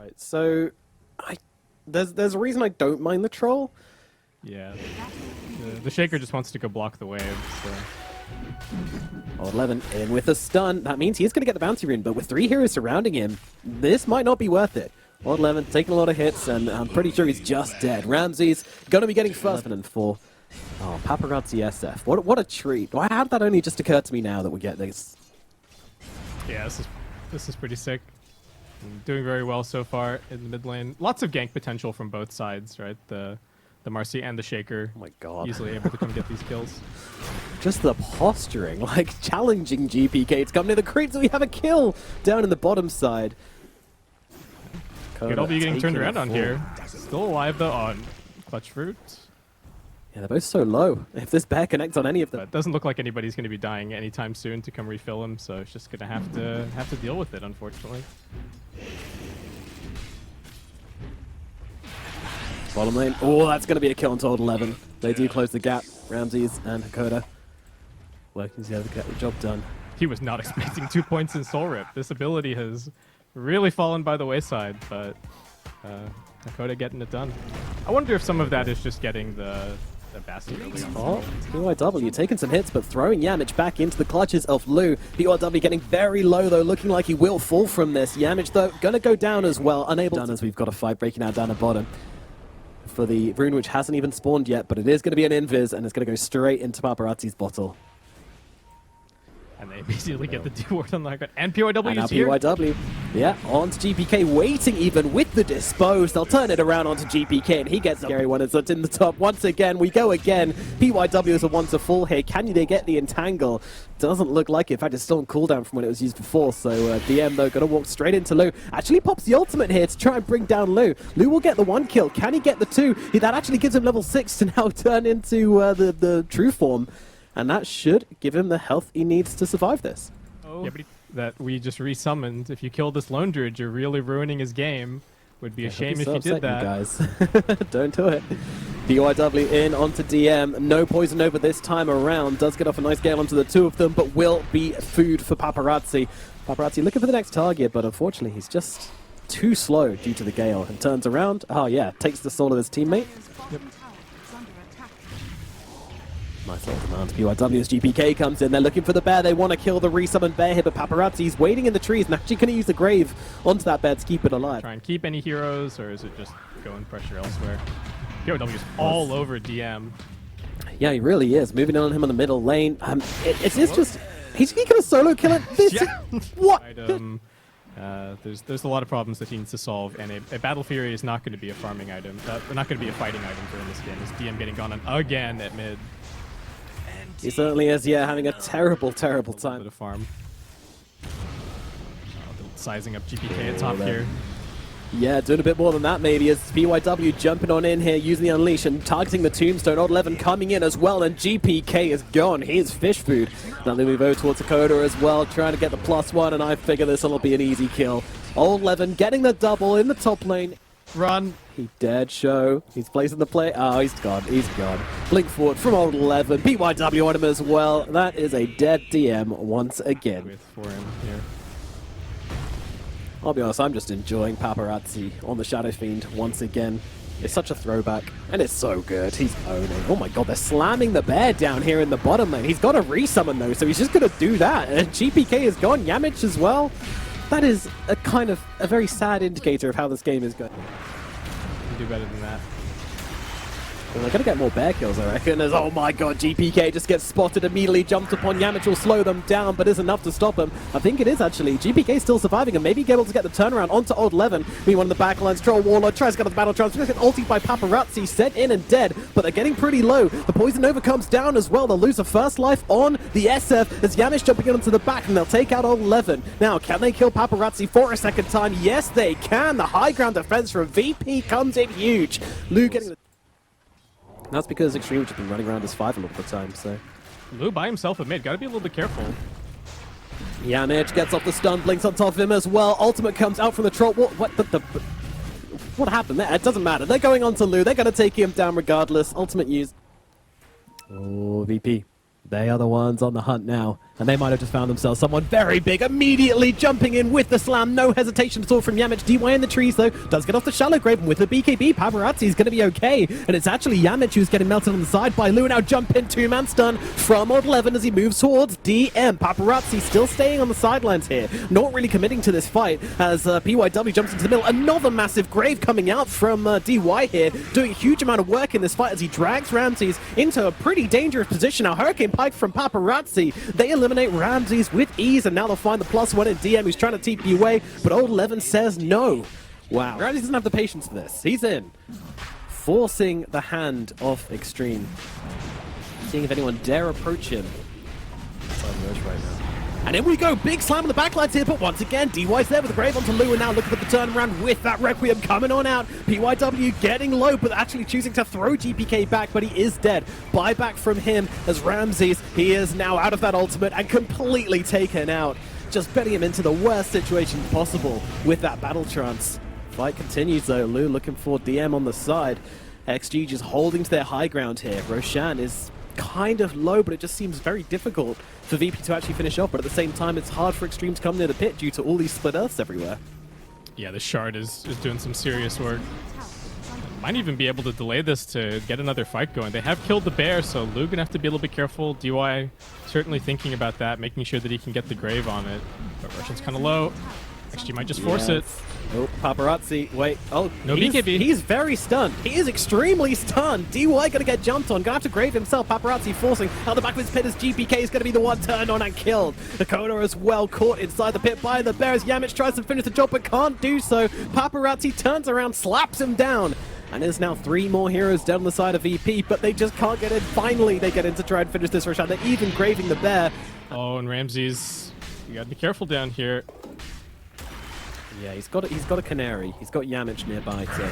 Right, so there's a reason I don't mind the troll. Yeah, the Shaker just wants to go block the wave, so... Old 11 in with a stun. That means he's going to get the bounty rune, but with 3 heroes surrounding him, this might not be worth it. Old 11 taking a lot of hits, and I'm pretty sure he's just dead. Ramsey's going to be getting first 11 and 4. Oh, Paparazzi SF. What a treat. Why how did that only just occur to me now that we get this? Yeah, this is pretty sick. Doing very well so far in the mid lane. Lots of gank potential from both sides, right? The Marcy and the Shaker. Oh my god. Easily able to come get these kills. Just the posturing, like challenging GPK to come near the creeps. We have a kill down in the bottom side. Good be getting turned around on here. Still alive though on Clutch Fruit. Yeah, they're both so low. If this bear connects on any of them, But it doesn't look like anybody's going to be dying anytime soon to come refill him, so it's just going to have to deal with it, unfortunately. bottom lane. Oh, that's going to be a kill on Old 11. They do close the gap. Ramses and Hakoda working together to get the job done. He was not expecting 2 points in Soul Rip. This ability has really fallen by the wayside, but Hakoda getting it done. I wonder if some of that is just getting the Bastion early on. Oh, PYW taking some hits, but throwing Yamich back into the clutches of Lu. PYW getting very low, though, looking like he will fall from this. Yamich, though, going to go down as well. Unable to... as we've got a fight breaking out down at bottom for the rune, which hasn't even spawned yet, but it is going to be an invis, and it's going to go straight into Paparazzi's bottle. And they immediately get the D-ward on that. And PYW And now is here. PYW, yeah, onto GPK, waiting even with the dispose. They'll turn it around onto GPK, and he gets scary one as it's in the top. Once again, we go again. PYW is a one to full here. Can they get the entangle? Doesn't look like it. In fact, it's still on cooldown from when it was used before. So DM, though, going to walk straight into Lu. Actually pops the ultimate here to try and bring down Lu. Lu will get the 1 kill. Can he get the 2? That actually gives him level 6 to now turn into the true form. And that should give him the health he needs to survive this. Oh. Yeah, but that we just resummoned. If you kill this Lone Druid, you're really ruining his game. Would be a shame if you did that. You guys. Don't do it. PYW in onto DM. No poison over this time around. Does get off a nice gale onto the 2 of them, but will be food for Paparazzi. Paparazzi looking for the next target, but unfortunately he's just too slow due to the gale. And turns around. Oh yeah, takes the soul of his teammate. Yep. Nice little demand. PYW's GPK comes in. They're looking for the bear. They want to kill the resummoned bear here, but Paparazzi's waiting in the trees and actually going to use the grave onto that bear to keep it alive. Try and keep any heroes, or is it just go and pressure elsewhere? PYW's all over DM. Yeah, he really is. Moving on him on the middle lane. It's just... He's going to solo kill it? This yeah. What? There's a lot of problems that he needs to solve, and a Battle Fury is not going to be a farming item. Not going to be a fighting item for in this game. Is DM getting gone on again at mid. He certainly is, yeah, having a terrible, terrible time. Bit of farm. Sizing up GPK at top here. Yeah, doing a bit more than that maybe as PYW jumping on in here, using the Unleash and targeting the Tombstone. Old 11 coming in as well, and GPK is gone. He is fish food. Now they move over towards Hakoda as well, trying to get the +1, and I figure this will be an easy kill. Old 11 getting the double in the top lane. Run. He dared show. He's placing the play. Oh, he's gone. He's gone. Blink forward from Old 11. PYW on him as well. That is a dead DM once again. With for him here. I'll be honest, I'm just enjoying Paparazzi on the Shadow Fiend once again. It's such a throwback, and it's so good. He's owning. Oh my god, they're slamming the bear down here in the bottom lane. He's got a resummon though, so he's just going to do that. And GPK is gone. Yamich as well. That is a kind of a very sad indicator of how this game is going. You can do better than that. Well, they're going to get more bear kills, I reckon, as, oh my god, GPK just gets spotted, immediately jumped upon. Yamich will slow them down, but is enough to stop them. I think it is, actually. GPK still surviving, and maybe able to get the turnaround onto Old 11. Meanwhile, in the backlines, Troll Warlord tries to get the battle trance. Get ulted by Paparazzi, sent in and dead, but they're getting pretty low. The Poison Nova comes down as well. They'll lose a first life on the SF as Yamich jumping into the back, and they'll take out Old 11. Now, can they kill Paparazzi for a second time? Yes, they can. The high ground defense from VP comes in huge. Lu getting the... That's because Extreme has been running around as 5 a lot of the time, so... Lu by himself at mid. Gotta be a little bit careful. Yamich gets off the stun, blinks on top of him as well. Ultimate comes out from the troll. What happened there? It doesn't matter. They're going on to Lu. They're going to take him down regardless. Ultimate used. Oh, VP. They are the ones on the hunt now. And they might have just found themselves someone very big, immediately jumping in with the slam. No hesitation at all from Yamich. DY in the trees, though, does get off the shallow grave. And with the BKB, Paparazzi is going to be okay. And it's actually Yamich who's getting melted on the side by Lu. Now jump in, two-man stun from Odd 11 as he moves towards DM. Paparazzi still staying on the sidelines here, not really committing to this fight as PYW jumps into the middle. Another massive grave coming out from DY here, doing a huge amount of work in this fight as he drags Ramses into a pretty dangerous position. Now Hurricane Pike from Paparazzi, they eliminate Ramses with ease, and now they'll find the +1 in DM who's trying to TP away, but Old 11 says no. Wow, Ramses doesn't have the patience for this. He's in, forcing the hand of Extreme, seeing if anyone dare approach him. Right now. And in we go, big slam on the backlines here, but once again, DY's there with the grave onto Lu, and now looking for the turnaround with that Requiem coming on out. PYW getting low, but actually choosing to throw GPK back, but he is dead. Buyback from him as Ramses, he is now out of that ultimate and completely taken out. Just betting him into the worst situation possible with that battle trance. Fight continues though, Lu looking for DM on the side. XG just holding to their high ground here. Roshan is kind of low, but it just seems very difficult for VP to actually finish off, but at the same time it's hard for Extreme to come near the pit due to all these split earths everywhere. Yeah, the Shard is doing some serious work. Might even be able to delay this to get another fight going. They have killed the bear, so Lu gonna have to be a little bit careful. DY certainly thinking about that, making sure that he can get the grave on it. But Roshan's kind of low. XG might just force it. Oh, Paparazzi, wait. Oh, no BKB. He's very stunned. He is extremely stunned. DY gonna get jumped on. Gonna have to grave himself. Paparazzi forcing out the back of his pit as GPK is gonna be the one turned on and killed. Dakota as well caught inside the pit by the bears. Yamich tries to finish the job but can't do so. Paparazzi turns around, slaps him down. And there's now 3 more heroes down the side of VP, but they just can't get in. Finally, they get in to try and finish this Roshan. They're even graving the bear. Oh, and Ramses, you gotta be careful down here. Yeah, he's got a canary. He's got Yamich nearby, so...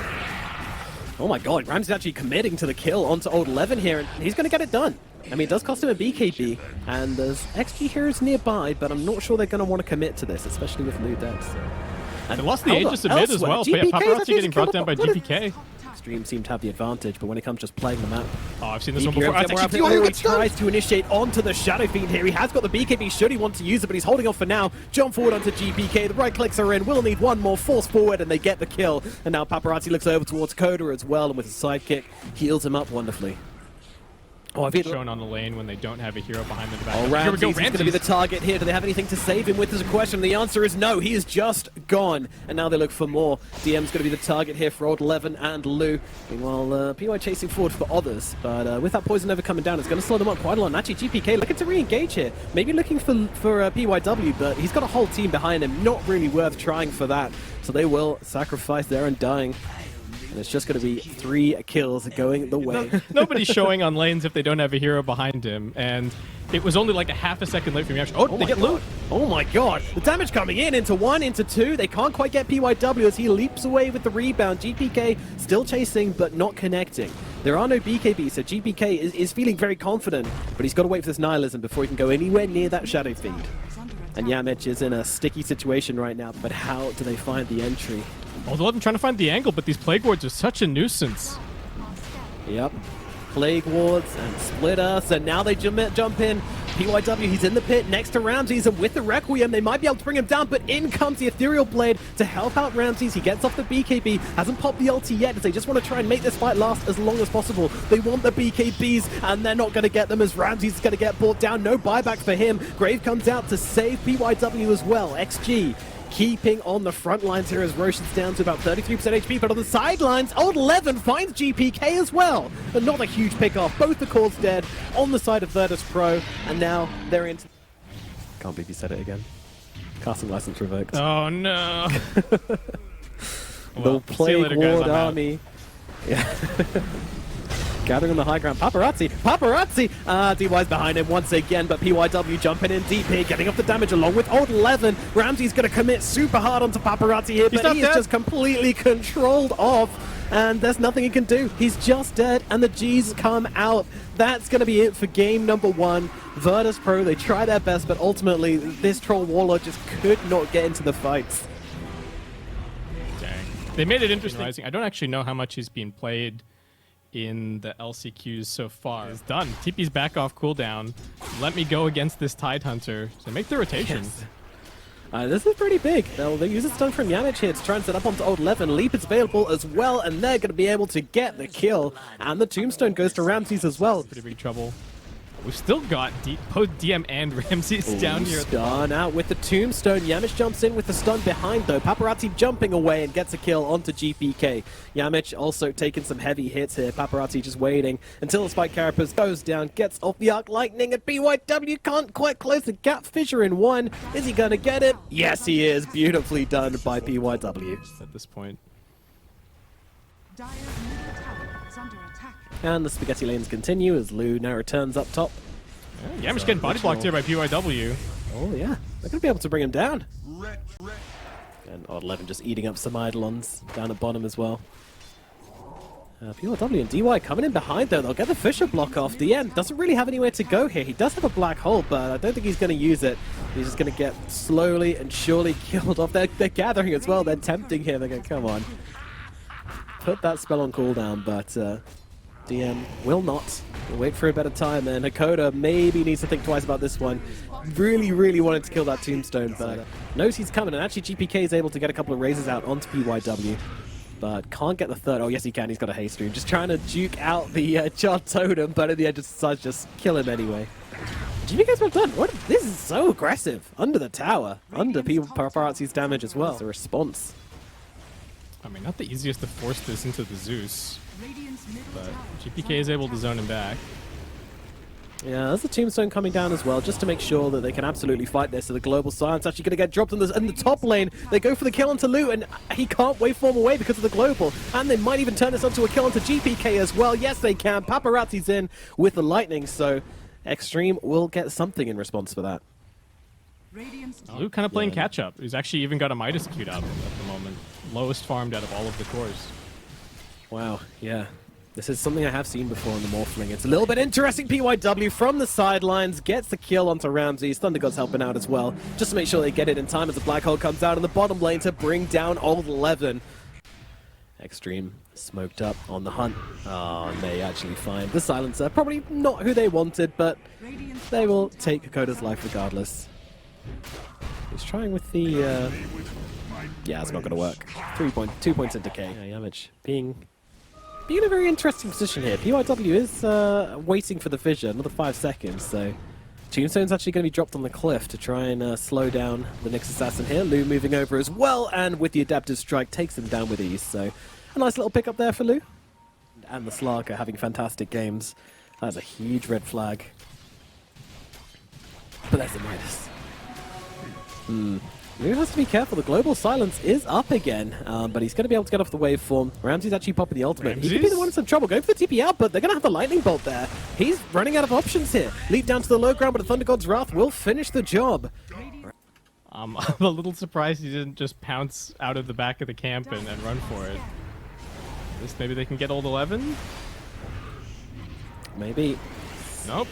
Oh my god, Ramses actually committing to the kill onto Old 11 here, and he's going to get it done. I mean, it does cost him a BKB, and there's XG heroes nearby, but I'm not sure they're going to want to commit to this, especially with Lu dead, so... And they lost the Aegis a bit as well, but yeah, Paparazzi getting brought down by GPK. Extreme seem to have the advantage, but when it comes just playing the map... Oh, I've seen this one before. He tries to initiate onto the Shadow Fiend here. He has got the BKB should he want to use it, but he's holding off for now. Jump forward onto GPK. The right clicks are in. Will need one more. Force forward, and they get the kill. And now Paparazzi looks over towards Coda as well, and with his sidekick, heals him up wonderfully. Oh, shown on the lane when they don't have a hero behind them. Oh, Ramses is going to be the target here. Do they have anything to save him with is a question. The answer is no. He is just gone. And now they look for more. DM's going to be the target here for Old 11 and Lu. Meanwhile, PY chasing forward for others. But with that poison never coming down, it's going to slow them up quite a lot. And actually, GPK looking to re-engage here. Maybe looking for PYW, but he's got a whole team behind him. Not really worth trying for that. So they will sacrifice their undying. And it's just going to be 3 kills going the way. Nobody's showing on lanes if they don't have a hero behind him, and it was only like a half a second late from Yamich. Oh, they get loot. Oh my god. The damage coming in into 1, into 2. They can't quite get PYW as he leaps away with the rebound. GPK still chasing, but not connecting. There are no BKB, so GPK is feeling very confident, but he's got to wait for this Nihilism before he can go anywhere near that Shadow Fiend. And Yamich is in a sticky situation right now, but how do they find the entry? Although I'm trying to find the angle, but these Plague Wards are such a nuisance. Yep. Plague Wards and Split Earths, and now they jump in. PYW, he's in the pit next to Ramses, and with the Requiem, they might be able to bring him down, but in comes the Ethereal Blade to help out Ramses. He gets off the BKB, hasn't popped the ulti yet, as they just want to try and make this fight last as long as possible. They want the BKBs, and they're not going to get them as Ramses is going to get brought down. No buyback for him. Grave comes out to save PYW as well. XG keeping on the front lines here as Roshan's down to about 33% HP, but on the sidelines, Old 11 finds GPK as well. But not a huge pick-off. Both the cores dead on the side of Virtus Pro, and now they're into... Can't believe you said it again. Casting license revoked. Oh no! The Plague Ward army. Yeah. Gathering on the high ground. Paparazzi! DY's behind him once again, but PYW jumping in deep here, getting off the damage along with Old 11. Ramsey's going to commit super hard onto Paparazzi here, but he is just completely controlled off, and there's nothing he can do. He's just dead, and the G's come out. That's going to be it for game number 1. Virtus Pro, they try their best, but ultimately, this Troll Warlord just could not get into the fights. Dang. They made it interesting. I don't actually know how much he's being played in the LCQs so far. It's done. TP's back off cooldown. Let me go against this Tide Hunter. So make the rotation. Yes. This is pretty big. They use a stun from Yamich here to try and set up onto Old 11. Leap is available as well, and they're going to be able to get the kill. And the Tombstone goes to Ramses as well. Pretty big trouble. We've still got both DM and Ramses down here. Stun out with the Tombstone. Yamich jumps in with the stun behind though. Paparazzi jumping away and gets a kill onto GPK. Yamich also taking some heavy hits here. Paparazzi just waiting until the Spike Carapace goes down, gets off the Arc Lightning, and BYW can't quite close the gap. Fissure in one. Is he going to get it? Yes, he is. Beautifully done by BYW. At this point. Dire's middle tower is under attack. And the spaghetti lanes continue as Lu now returns up top. Yeah, Yamich getting body blocked here by PYW. Oh yeah, they're going to be able to bring him down. And Odd 11 just eating up some Eidolons down at bottom as well. PYW and DY coming in behind though. They'll get the Fissure block off. DM doesn't really have anywhere to go here. He does have a black hole, but I don't think he's going to use it. He's just going to get slowly and surely killed off. They're gathering as well. They're tempting him. They're going, come on. Put that spell on cooldown, but DM will not. We'll wait for a better time, and Hakoda maybe needs to think twice about this one. Really wanted to kill that Tombstone, but knows he's coming, and actually GPK is able to get a couple of raises out onto PYW, but can't get the third. Oh yes he can, he's got a haste stream. Just trying to duke out the Charred Totem, but at the end decides to just kill him anyway. GPK's well done. What? This is so aggressive. Under the tower, under Paparazzi's damage as well. It's a response. I mean, not the easiest to force this into the Zeus, Radiant's middle but tower GPK is able to zone him back. Yeah, there's the Tombstone coming down as well, just to make sure that they can absolutely fight this. So the Global Silence actually going to get dropped in the top lane. They go for the kill onto Lu, and he can't waveform away because of the Global. And they might even turn this onto a kill onto GPK as well. Yes, they can. Paparazzi's in with the Lightning, so Extreme will get something in response for that. Radiant's Lu kind of playing catch up. He's actually even got a Midas queued up at the moment. Lowest farmed out of all of the cores. Wow, yeah. This is something I have seen before in the Morphling. It's a little bit interesting. PYW from the sidelines gets the kill onto Ramses. Thunder God's helping out as well, just to make sure they get it in time as the Black Hole comes out in the bottom lane to bring down Old 11. Extreme smoked up on the hunt. Oh, and they actually find the Silencer. Probably not who they wanted, but they will take Hakoda's life regardless. He's trying with the... Yeah, it's not going to work. 2 points into K. Yeah, Yamich being in a very interesting position here. PYW is waiting for the fissure, another 5 seconds, so Tombstone's actually going to be dropped on the cliff to try and slow down the next assassin here. Lu moving over as well, and with the Adaptive Strike takes him down with ease, so a nice little pick up there for Lu. And the Slark are having fantastic games. That's a huge red flag. But there's a Midas. Lu has to be careful. The Global Silence is up again, but he's going to be able to get off the waveform. Ramses actually popping the ultimate. He could be the one in some trouble. Going for the TP out, but they're going to have the Lightning Bolt there. He's running out of options here. Leap down to the low ground, but the Thunder God's Wrath will finish the job. I'm a little surprised he didn't just pounce out of the back of the camp and run for it. Maybe they can get Old 11? Maybe. Nope.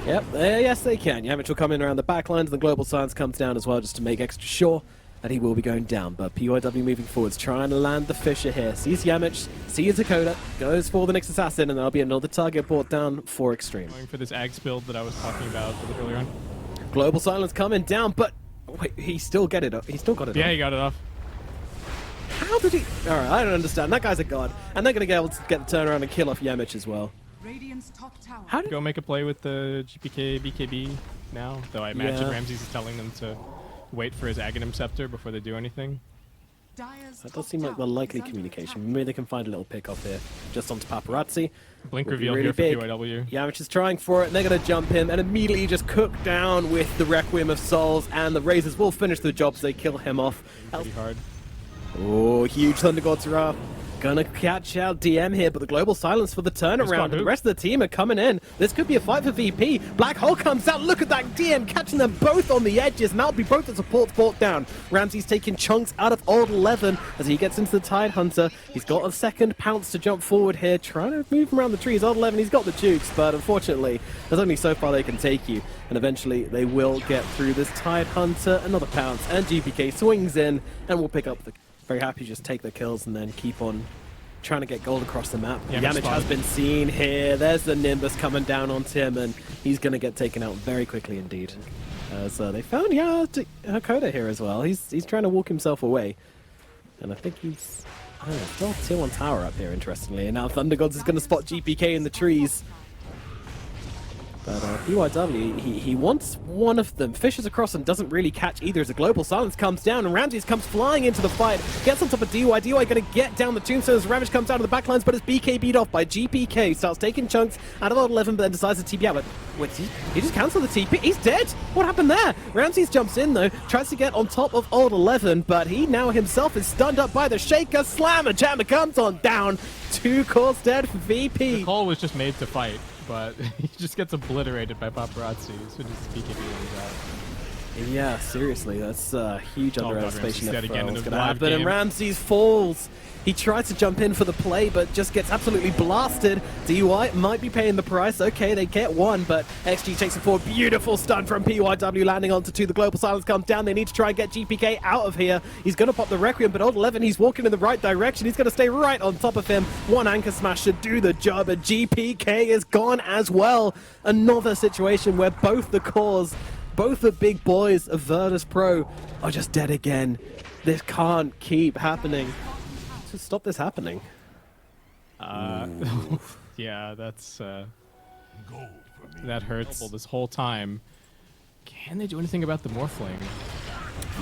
Yep, yes they can. Yamich will come in around the back lines, and the Global Silence comes down as well just to make extra sure that he will be going down. But PYW moving forwards, trying to land the Fissure here. Sees Yamich, sees Hakoda, goes for the next assassin, and there'll be another target brought down for Extreme. Going for this Ags build that I was talking about a little earlier on. Global Silence coming down, but wait, he still got it up. He still got it Yeah, up. he got it off. How did he? Alright, I don't understand. That guy's a god. And they're going to be able to get the turnaround and kill off Yamich as well. Radiant's top tower. How did... Go make a play with the GPK, BKB now, though I imagine Yeah. Ramses is telling them to wait for his Aghanim Scepter before they do anything. Dire's That top does seem like the tower likely is under communication. attack. Maybe they can find a little pick off here. Just onto Paparazzi. Blink Would be reveal really here for big. PYW. Yamich is trying for it, and they're going to jump him and immediately just cook down with the Requiem of Souls, and the Razors will finish the job as they kill him off. Pretty hard. Oh, huge Thunder God's Wrath. Gonna catch out DM here, but the Global Silence for the turnaround. And the rest of the team are coming in. This could be a fight for VP. Black Hole comes out. Look at that DM catching them both on the edges. And that'll be both the supports brought down. Ramsey's taking chunks out of Old 11 as he gets into the Tide Hunter. He's got a second pounce to jump forward here, trying to move him around the trees. Old 11, he's got the jukes, but unfortunately, there's only so far they can take you. And eventually, they will get through this Tide Hunter. Another pounce, and GPK swings in and will pick up the... Very happy to just take the kills and then keep on trying to get gold across the map. Yamich Yamich has spotted. been seen here. There's the Nimbus coming down on him, and he's going to get taken out very quickly indeed. So they found Hakoda here as well. He's trying to walk himself away. And I think he's still tier 1 tower up here, interestingly. And now Thundergods is going to spot GPK in the trees. But PYW, he wants one of them, fishes across and doesn't really catch either as a global silence comes down and Ramses comes flying into the fight, gets on top of DY. DY going to get down the tombstone as Ravage comes down to the backlines, but it's BK beat off by GPK, starts taking chunks out of Old 11, but then decides to TP out. But wait, he just cancelled the TP? He's dead? What happened there? Ramses jumps in though, tries to get on top of Old 11, but he now himself is stunned up by the Shaker. Slammer Jammer comes on down. 2 cores dead for VP. The call was just made to fight, but he just gets obliterated by paparazzi as soon as BKB runs out. Yeah, seriously, that's a huge underestimation Ramses of dead again in what's a going to live happen. And game. Ramses falls. He tries to jump in for the play, but just gets absolutely blasted. DY might be paying the price. Okay, they get one, but XG takes it forward. Beautiful stun from PYW landing onto 2. The global silence comes down. They need to try and get GPK out of here. He's going to pop the Requiem, but Old 11, he's walking in the right direction. He's going to stay right on top of him. One anchor smash should do the job, and GPK is gone as well. Another situation where both the cores, both the big boys of Virtus Pro are just dead again. This can't keep happening. To stop this happening. Yeah, that's that hurts this whole time. Can they do anything about the Morphling?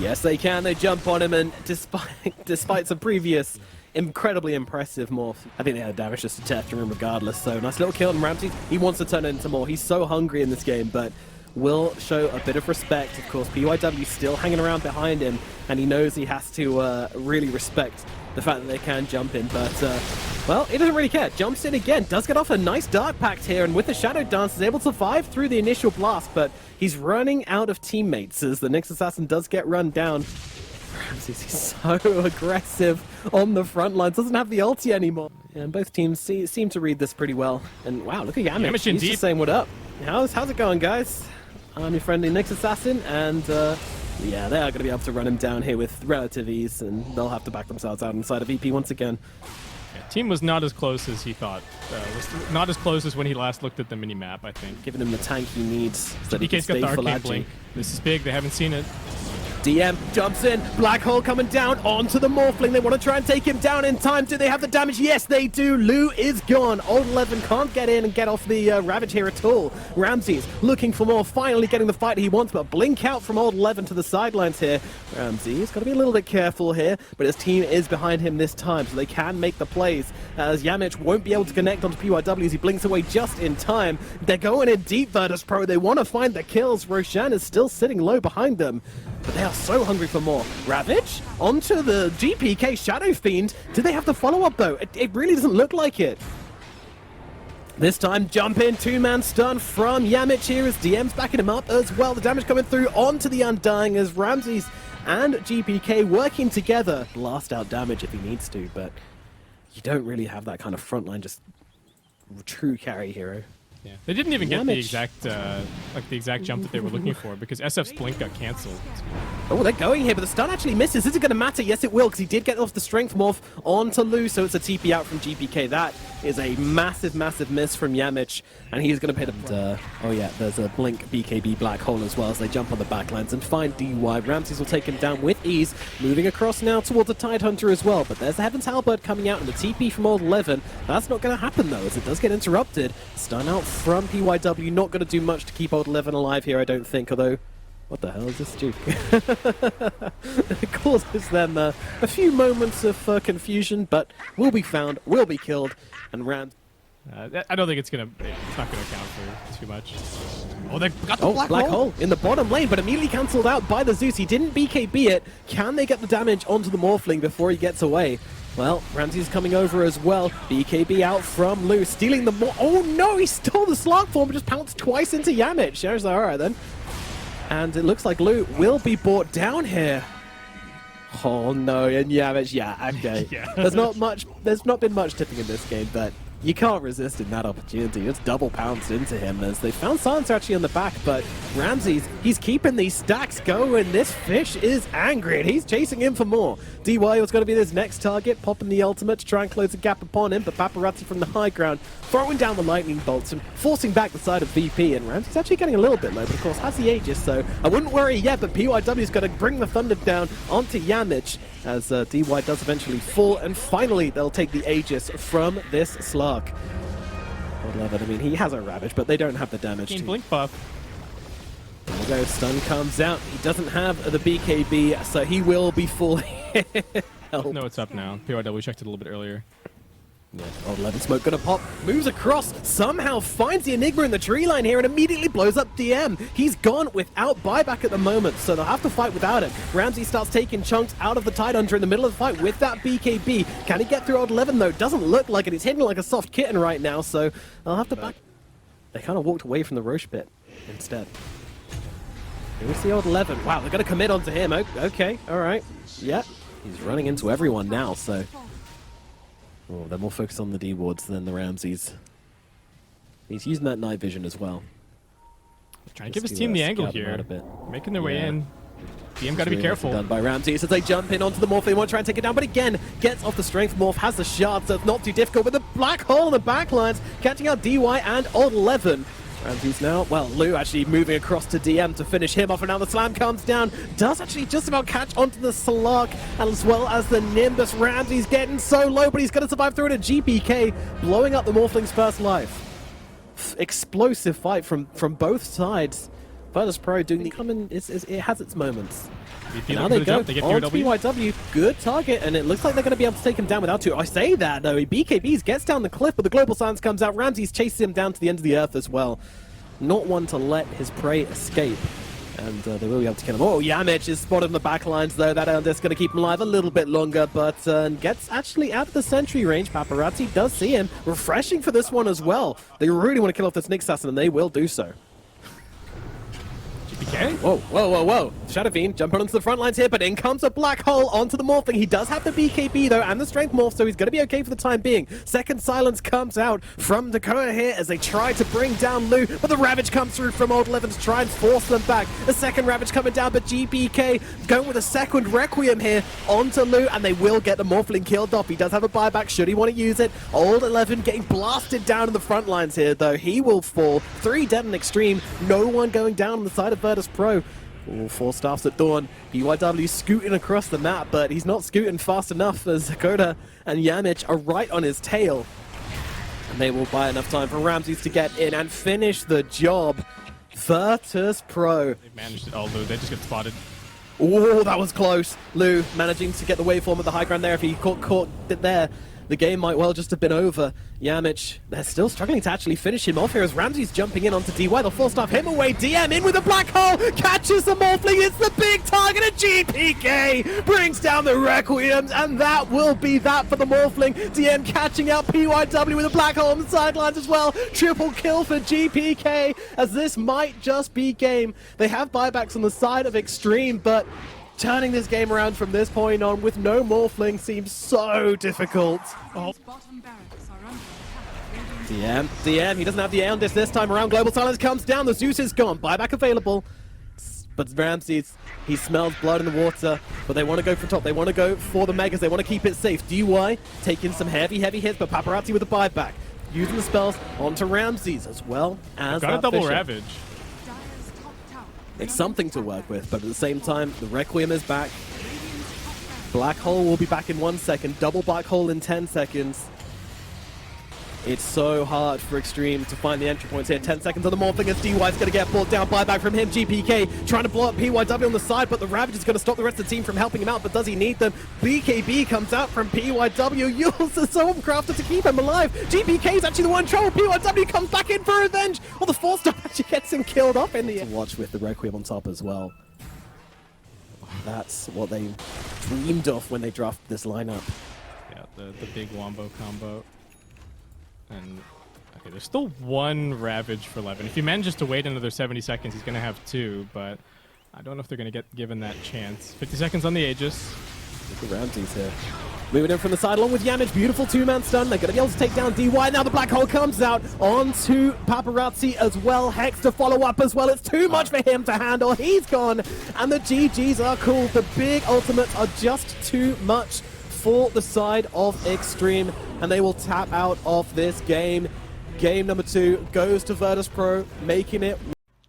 Yes, they can. They jump on him, and despite some previous incredibly impressive morph, I think they had damage just to test him regardless. So nice little kill on Ramsey. He wants to turn it into more. He's so hungry in this game, but will show a bit of respect. Of course, PYW still hanging around behind him, and he knows he has to really respect the fact that they can jump in, but well, he doesn't really care. Jumps in again, does get off a nice Dark Pact here, and with the Shadow Dance is able to survive through the initial blast, but he's running out of teammates as the next assassin does get run down. Ramses, he's so aggressive on the front lines, doesn't have the ulti anymore. And both teams seem to read this pretty well. And wow, look at Yamich. He's indeed. just saying what up. How's it going, guys? I'm your friendly Nyx assassin, and yeah, they are going to be able to run him down here with relative ease, and they'll have to back themselves out inside of VP once again. Yeah, team was not as close as he thought. Was not as close as when he last looked at the mini-map, I think. Giving him the tank he needs so that he can DK's got stay the for arcane blink. This is big, they haven't seen it. DM jumps in, Black Hole coming down onto the Morphling. They want to try and take him down in time. Do they have the damage? Yes, they do. Lou is gone. Old 11 can't get in and get off the Ravage here at all. Ramses looking for more, finally getting the fight he wants, but blink out from Old 11 to the sidelines here. Ramses got to be a little bit careful here, but his team is behind him this time, so they can make the plays, as Yamich won't be able to connect onto PYW as he blinks away just in time. They're going in deep, Virtus Pro. They want to find the kills. Roshan is still sitting low behind them, but they are so hungry for more. Ravage onto the GPK Shadow Fiend. Do they have the follow-up though? It really doesn't look like it. This time, jump in, 2-man stun from Yamich here as DM's backing him up as well. The damage coming through onto the Undying as Ramses and GPK working together. Blast out damage if he needs to, but you don't really have that kind of frontline, just true carry hero. Yeah. They didn't even get Yamich. the exact jump that they were looking for because SF's blink got cancelled. Oh, they're going here, but the stun actually misses. Is it going to matter? Yes, it will, because he did get off the strength morph onto Lou, so it's a TP out from GPK. That is a massive, massive miss from Yamich, and he's going to pay the... oh yeah, there's a blink BKB Black Hole as well as they jump on the backlines and find DY. Ramses will take him down with ease, moving across now towards the Tidehunter as well, but there's the Heaven's Halberd coming out and the TP from Old 11. That's not going to happen though, as it does get interrupted. Stun out from PYW, not going to do much to keep Old 11 alive here, I don't think, although... What the hell is this juke? It causes them a few moments of confusion, but will be found, will be killed, and Rams... I don't think it's not gonna count for too much. Oh, they got the Black Hole in the bottom lane, but immediately cancelled out by the Zeus. He didn't BKB it. Can they get the damage onto the Morphling before he gets away? Well, Ramsey's coming over as well. BKB out from Lou, stealing the oh no, he stole the Slark form, but just pounced twice into Yamich. There's alright then. And it looks like Lou will be brought down here. Oh no, and Yamich, yeah, okay. Yeah. There's not been much tipping in this game, but You can't resist in that opportunity. It's double pounced into him as they found Silencer actually on the back, but Ramses, he's keeping these stacks going. This fish is angry and he's chasing him for more. DY was going to be his next target, popping the ultimate to try and close the gap upon him, but Paparazzi from the high ground throwing down the lightning bolts and forcing back the side of VP, and Ramses actually getting a little bit low, but of course has the Aegis, so I wouldn't worry yet, but PYW is going to bring the thunder down onto Yamich as DY does eventually fall, and finally they'll take the Aegis from this Slark. I'd love it. I mean, he has a Ravage, but they don't have the damage. Blink buff. There we go, stun comes out. He doesn't have the BKB, so he will be falling. Help. No, it's up now. PYW checked it a little bit earlier. Yeah, old 11 smoke gonna pop, moves across, somehow finds the Enigma in the tree line here and immediately blows up DM. He's gone without buyback at the moment, so they'll have to fight without him. Ramsey starts taking chunks out of the Tidehunter in the middle of the fight with that BKB. Can he get through old 11 though? Doesn't look like it. He's hitting like a soft kitten right now, so they'll have to back. They kind of walked away from the Roche pit instead. Here we see old 11. Wow, they're gonna commit onto him. Okay, alright. Yeah, he's running into everyone now, so... Oh, they're more focused on the D wards than the Ramses. He's using that night vision as well. Trying to give his team the angle here. Making their way in. DM got to be careful. Done by Ramses as they jump in onto the Morph. They want to try and take it down, but again, gets off the strength. Morph has the shard, so it's not too difficult. With the black hole in the backlines, catching out DY and old 11. Ramses now, well, Lou actually moving across to DM to finish him off, and now the slam comes down. Does actually just about catch onto the Slark, as well as the Nimbus. Ramses getting so low, but he's going to survive through it. A GPK, blowing up the Morphling's first life. Explosive fight from both sides. VIRTUS Pro doing the common, it has its moments. Now they go on to PYW, good target, and it looks like they're going to be able to take him down without two. I say that though, BKBs gets down the cliff, but the Global Silence comes out. Ramses chases him down to the end of the earth as well. Not one to let his prey escape, and they will be able to kill him. Oh, Yamich is spotted in the back lines though. That Elder's going to keep him alive a little bit longer, but gets actually out of the sentry range. Paparazzi does see him. Refreshing for this one as well. They really want to kill off this Nick Assassin, and they will do so. Okay. Whoa, whoa, whoa, whoa. Shadow Fiend jumping onto the front lines here, but in comes a black hole onto the Morphling. He does have the BKB though, and the Strength Morph, so he's going to be okay for the time being. Second Silence comes out from Dakota here as they try to bring down Lou, but the Ravage comes through from old 11 to try and force them back. A second Ravage coming down, but GPK going with a second Requiem here onto Lou, and they will get the Morphling killed off. He does have a buyback should he want to use it. Old 11 getting blasted down in the front lines here though. He will fall. 3 dead and extreme. No one going down on the side of VIRTUS Pro. Ooh, 4 staffs at dawn. PYW scooting across the map, but he's not scooting fast enough as Dakota and Yamich are right on his tail. And they will buy enough time for Ramses to get in and finish the job. VIRTUS Pro. They managed it all, Lou. They just get spotted. Oh, that was close. Lou managing to get the waveform at the high ground there. If he caught it there, the game might well just have been over. Yamich, they're still struggling to actually finish him off here as Ramses jumping in onto DY. They'll force staff him away. DM in with a black hole, catches the Morphling. It's the big target. A GPK brings down the Requiems, and that will be that for the Morphling. DM catching out PYW with a black hole on the sidelines as well. Triple kill for GPK as this might just be game. They have buybacks on the side of Extreme, but turning this game around from this point on with no Morphling seems so difficult. Oh. Bottom barracks are under attack. DM, he doesn't have the Aeon Disc this time around. Global Silence comes down, the Zeus is gone. Buyback available. But Ramses, he smells blood in the water, but they want to go for top. They want to go for the Megas. They want to keep it safe. DY taking some heavy hits, but Paparazzi with a buyback. Using the spells onto Ramses as well as got a double Ravage. It's something to work with, but at the same time, the Requiem is back. Black Hole will be back in 1 second. Double Black Hole in 10 seconds. It's so hard for Extreme to find the entry points here. 10 seconds on the Morphling as DY's going to get pulled down. Buyback from him. GPK trying to blow up PYW on the side, but the Ravage is going to stop the rest of the team from helping him out, but does he need them? BKB comes out from PYW. Yules is so crafted to keep him alive. GPK is actually the one in trouble. PYW comes back in for revenge. Well, the 4-star actually gets him killed off in the end. Watch with the Requiem on top as well. That's what they dreamed of when they drafted this lineup. Yeah, the big Wombo combo. And okay, there's still 1 Ravage for 11. If he manages to wait another 70 seconds, he's going to have 2, but I don't know if they're going to get given that chance. 50 seconds on the Aegis. Look at Ramses here. Moving in from the side along with Yamage. Beautiful two-man stun. They're going to be able to take down DY. Now the black hole comes out onto Paparazzi as well. Hex to follow up as well. It's too much for him to handle. He's gone. And the GGs are cool. The big ultimates are just too much for the side of Extreme. And they will tap out of this game. Game number 2 goes to Virtus Pro, making it.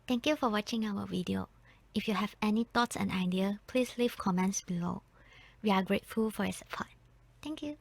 Thank you for watching our video. If you have any thoughts and ideas, please leave comments below. We are grateful for your support. Thank you.